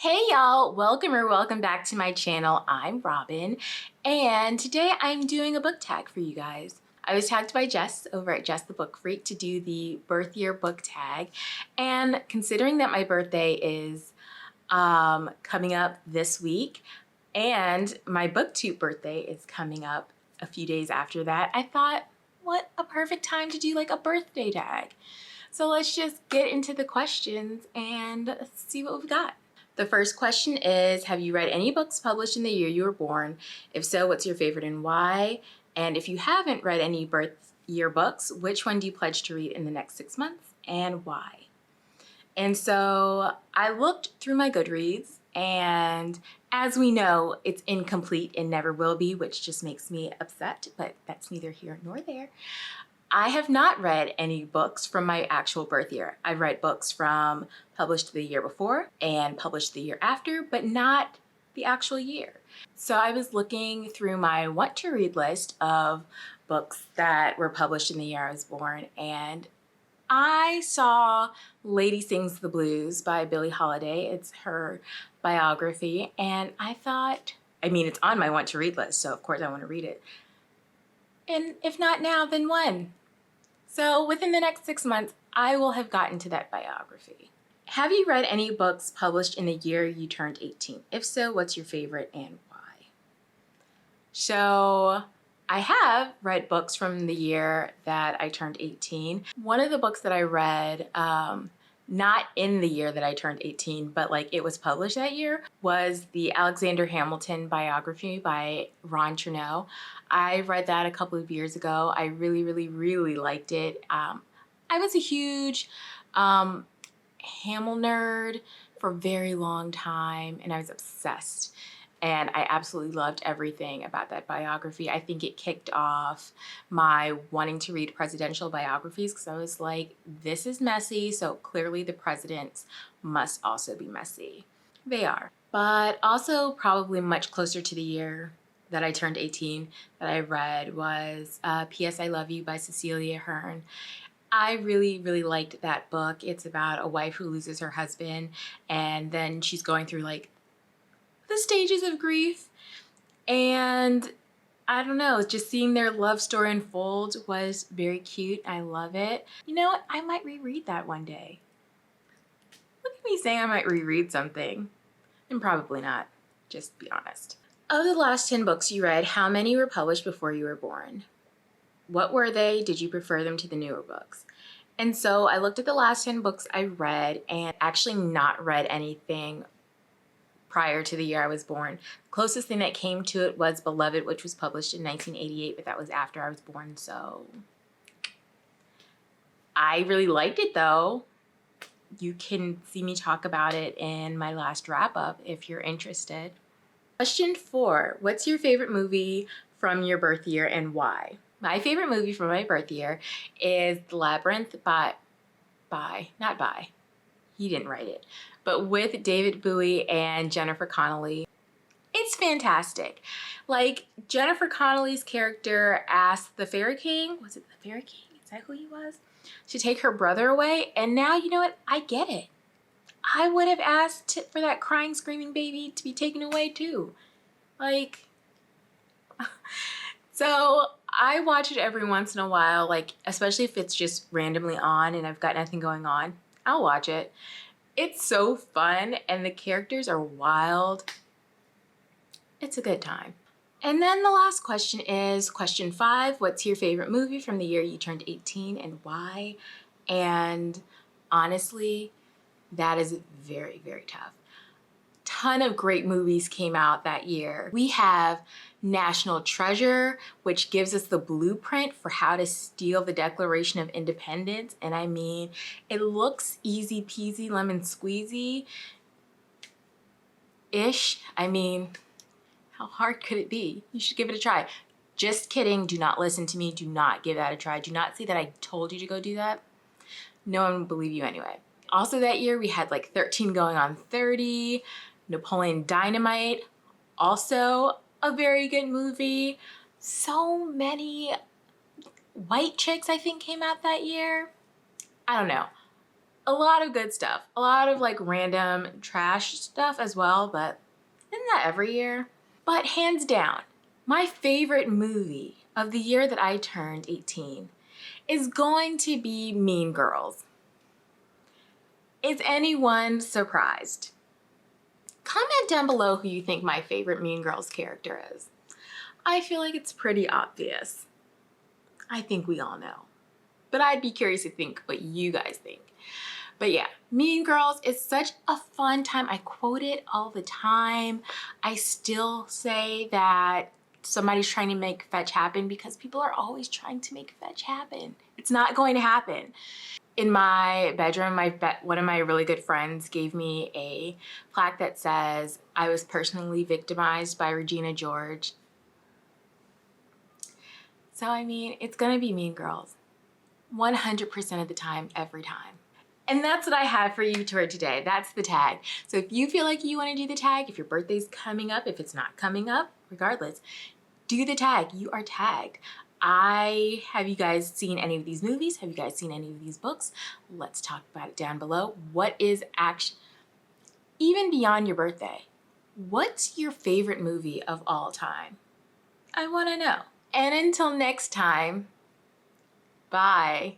Hey y'all, welcome back to my channel. I'm Robin, and today I'm doing a book tag for you guys. I was tagged by Jess over at Jess the Book Freak to do the birth year book tag, and considering that my birthday is coming up this week and my booktube birthday is coming up a few days after that, I thought, what a perfect time to do like a birthday tag. So let's just get into the questions and see what we've got. The first question is, have you read any books published in the year you were born? If so, what's your favorite and why? And if you haven't read any birth year books, which one do you pledge to read in the next 6 months and why? And so I looked through my Goodreads, and as we know, it's incomplete and never will be, which just makes me upset, but that's neither here nor there. I have not read any books from my actual birth year. I've read books from published the year before and published the year after, but not the actual year. So I was looking through my want to read list of books that were published in the year I was born, and I saw Lady Sings the Blues by Billie Holiday. It's her biography, and I thought, it's on my want to read list, so of course I want to read it. And if not now, then when? So within the next 6 months, I will have gotten to that biography. Have you read any books published in the year you turned 18? If so, what's your favorite and why? So I have read books from the year that I turned 18. One of the books that I read, not in the year that I turned 18, but like it was published that year, was the Alexander Hamilton biography by Chernow. I read that a couple of years ago. I really liked it. I was a huge Hamil nerd for a very long time, and I was obsessed. And I absolutely loved everything about that biography. I think it kicked off my wanting to read presidential biographies because I was like, this is messy, so clearly the presidents must also be messy. They are. But also probably much closer to the year that I turned 18 that I read was P.S. I Love You by Cecelia Ahern. I really liked that book. It's about a wife who loses her husband, and then she's going through like the stages of grief, and I don't know, just seeing their love story unfold was very cute. I love it. You know what? I might reread that one day. Look at me saying I might reread something. And probably not, just be honest. Of the last 10 books you read, how many were published before you were born? What were they? Did you prefer them to the newer books? And so I looked at the last 10 books I read and actually not read anything prior to the year I was born. The closest thing that came to it was Beloved, which was published in 1988, but that was after I was born, so I really liked it though. You can see me talk about it in my last wrap-up if you're interested. Question 4, what's your favorite movie from your birth year and why? My favorite movie from my birth year is The Labyrinth he didn't write it, but with David Bowie and Jennifer Connelly. It's fantastic. Like, Jennifer Connelly's character asked the Fairy King, was it the Fairy King? Is that who he was? To take her brother away, and now, you know what? I get it. I would have asked for that crying, screaming baby to be taken away too. Like, so I watch it every once in a while, like, especially if it's just randomly on and I've got nothing going on, I'll watch it. It's so fun and the characters are wild. It's a good time. And then the last question is question 5, what's your favorite movie from the year you turned 18 and why? And honestly, that is very tough. Ton of great movies came out that year. We have National Treasure, which gives us the blueprint for how to steal the Declaration of Independence. And I mean, it looks easy peasy lemon squeezy-ish. I mean, how hard could it be? You should give it a try. Just kidding, do not listen to me. Do not give that a try. Do not say that I told you to go do that. No one will believe you anyway. Also that year, we had like 13 Going on 30, Napoleon Dynamite, also a very good movie. So many white chicks, I think, came out that year. I don't know. A lot of good stuff, a lot of like random trash stuff as well, but isn't that every year? But hands down, my favorite movie of the year that I turned 18 is going to be Mean Girls. Is anyone surprised? Comment down below who you think my favorite Mean Girls character is. I feel like it's pretty obvious. I think we all know. But I'd be curious to think what you guys think. But yeah, Mean Girls is such a fun time. I quote it all the time. I still say that somebody's trying to make fetch happen because people are always trying to make fetch happen. It's not going to happen. In my bedroom, one of my really good friends gave me a plaque that says, "I was personally victimized by Regina George." So I mean, it's gonna be Mean Girls. 100% of the time, every time. And that's what I have for you for today. That's the tag. So if you feel like you want to do the tag, if your birthday's coming up, if it's not coming up, regardless, do the tag. You are tagged. Have you guys seen any of these movies? Have you guys seen any of these books? Let's talk about it down below. What is even beyond your birthday, what's your favorite movie of all time? I want to know. And until next time, bye.